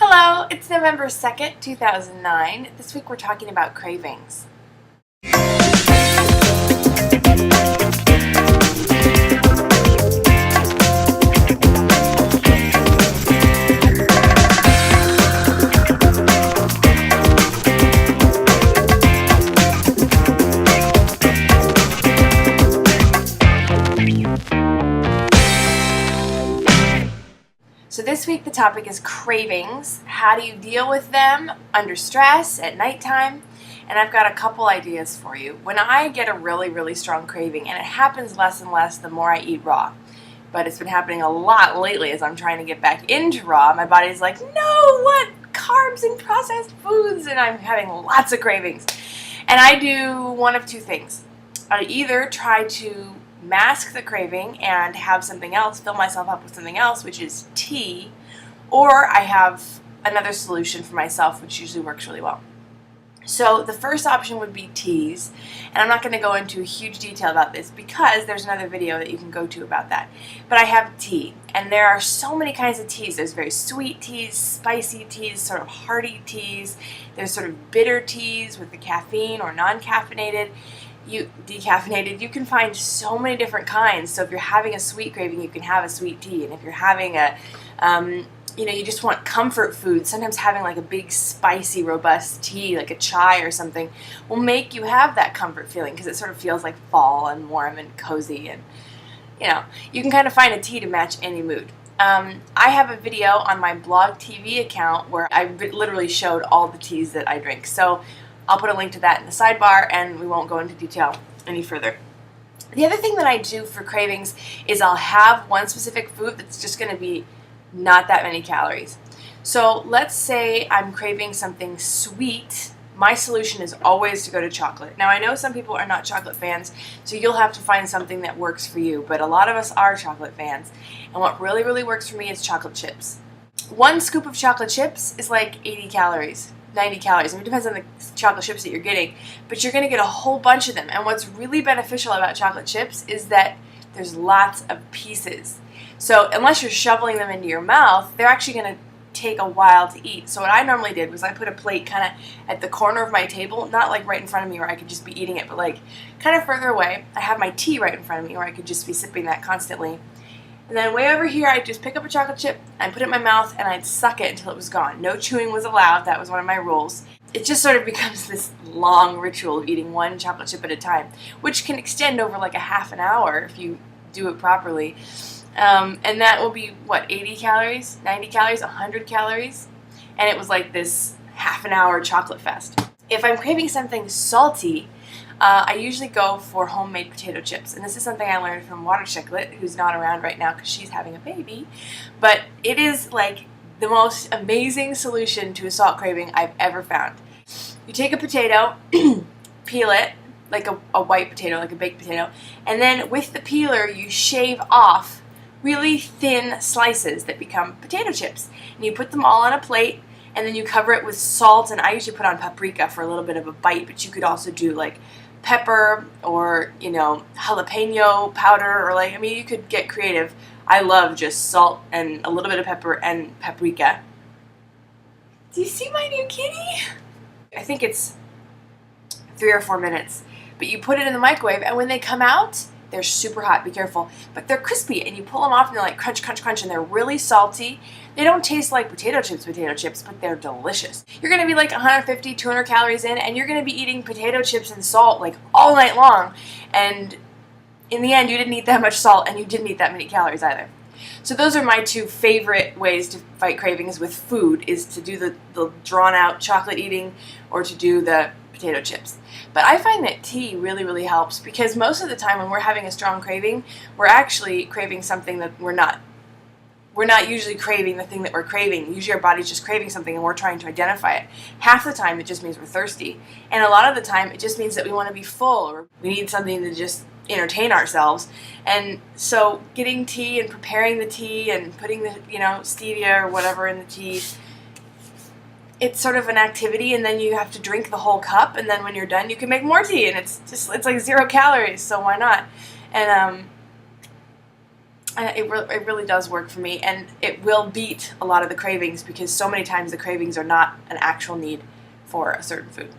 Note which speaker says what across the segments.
Speaker 1: Hello, it's November 2nd, 2009. This week we're talking about cravings. So this week the topic is cravings. How do you deal with them under stress, at nighttime? And I've got a couple ideas for you. When I get a really strong craving, and it happens less and less the more I eat raw, but it's been happening a lot lately as I'm trying to get back into raw, my body's like, no, what? Carbs and processed foods, and I'm having lots of cravings. And I do one of two things. I either try to mask the craving and have something else, fill myself up with something else, which is tea, or I have another solution for myself, which usually works really well. So the first option would be teas, and I'm not going to go into huge detail about this because there's another video that you can go to about that. But I have tea, and there are so many kinds of teas. There's very sweet teas, spicy teas, sort of hearty teas. There's sort of bitter teas with the caffeine or non-caffeinated. Decaffeinated. You can find so many different kinds. So if you're having a sweet craving, you can have a sweet tea. And if you're having a, you just want comfort food, sometimes having like a big spicy, robust tea, like a chai or something, will make you have that comfort feeling because it sort of feels like fall and warm and cozy. And, you can kind of find a tea to match any mood. I have a video on my blogtv account where I literally showed all the teas that I drink. So I'll put a link to that in the sidebar, and we won't go into detail any further. The other thing that I do for cravings is I'll have one specific food that's just going to be not that many calories. So let's say I'm craving something sweet. My solution is always to go to chocolate. Now I know some people are not chocolate fans, so you'll have to find something that works for you, but a lot of us are chocolate fans. And what really works for me is chocolate chips. One scoop of chocolate chips is like 80 calories. 90 calories. I mean, it depends on the chocolate chips that you're getting, but you're going to get a whole bunch of them. And what's really beneficial about chocolate chips is that there's lots of pieces. So unless you're shoveling them into your mouth, they're actually going to take a while to eat. So what I normally did was I put a plate kind of at the corner of my table, not like right in front of me where I could just be eating it, but like kind of further away. I have my tea right in front of me where I could just be sipping that constantly. And then way over here, I'd just pick up a chocolate chip, I'd put it in my mouth, and I'd suck it until it was gone. No chewing was allowed. That was one of my rules. It just sort of becomes this long ritual of eating one chocolate chip at a time, which can extend over like a half an hour if you do it properly. And that will be, 80 calories, 90 calories, 100 calories? And it was like this half an hour chocolate fest. If I'm craving something salty, I usually go for homemade potato chips, and this is something I learned from Water Chicklet, who's not around right now because she's having a baby, but it is like the most amazing solution to a salt craving I've ever found. You take a potato, peel it, like a white potato, like a baked potato, and then with the peeler you shave off really thin slices that become potato chips, and you put them all on a plate, and then you cover it with salt, and I usually put on paprika for a little bit of a bite, but you could also do like pepper or, jalapeno powder, or you could get creative. I love just salt and a little bit of pepper and paprika. Do you see my new kitty? I think it's 3 or 4 minutes, but you put it in the microwave, and when they come out, they're super hot, be careful, but they're crispy, and you pull them off and they're like crunch, and they're really salty. They don't taste like potato chips, but they're delicious. You're going to be like 150, 200 calories in, and you're going to be eating potato chips and salt like all night long, and in the end you didn't eat that much salt and you didn't eat that many calories either. So those are my two favorite ways to fight cravings with food, is to do the drawn out chocolate eating or to do the potato chips. But I find that tea really helps, because most of the time when we're having a strong craving, we're actually craving something that we're not usually craving the thing that we're craving. Usually our body's just craving something and we're trying to identify it. Half the time it just means we're thirsty, and a lot of the time it just means that we want to be full, or we need something to just entertain ourselves. And so getting tea and preparing the tea and putting the stevia or whatever in the tea, it's sort of an activity, and then you have to drink the whole cup, and then when you're done you can make more tea, and it's like 0 calories, so why not? And It really does work for me, and it will beat a lot of the cravings because so many times the cravings are not an actual need for a certain food.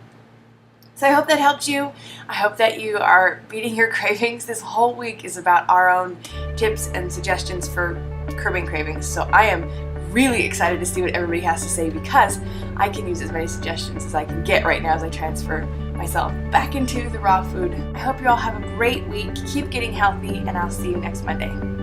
Speaker 1: So I hope that helped you. I hope that you are beating your cravings. This whole week is about our own tips and suggestions for curbing cravings. So I am really excited to see what everybody has to say because I can use as many suggestions as I can get right now as I transfer myself back into the raw food. I hope you all have a great week. Keep getting healthy, and I'll see you next Monday.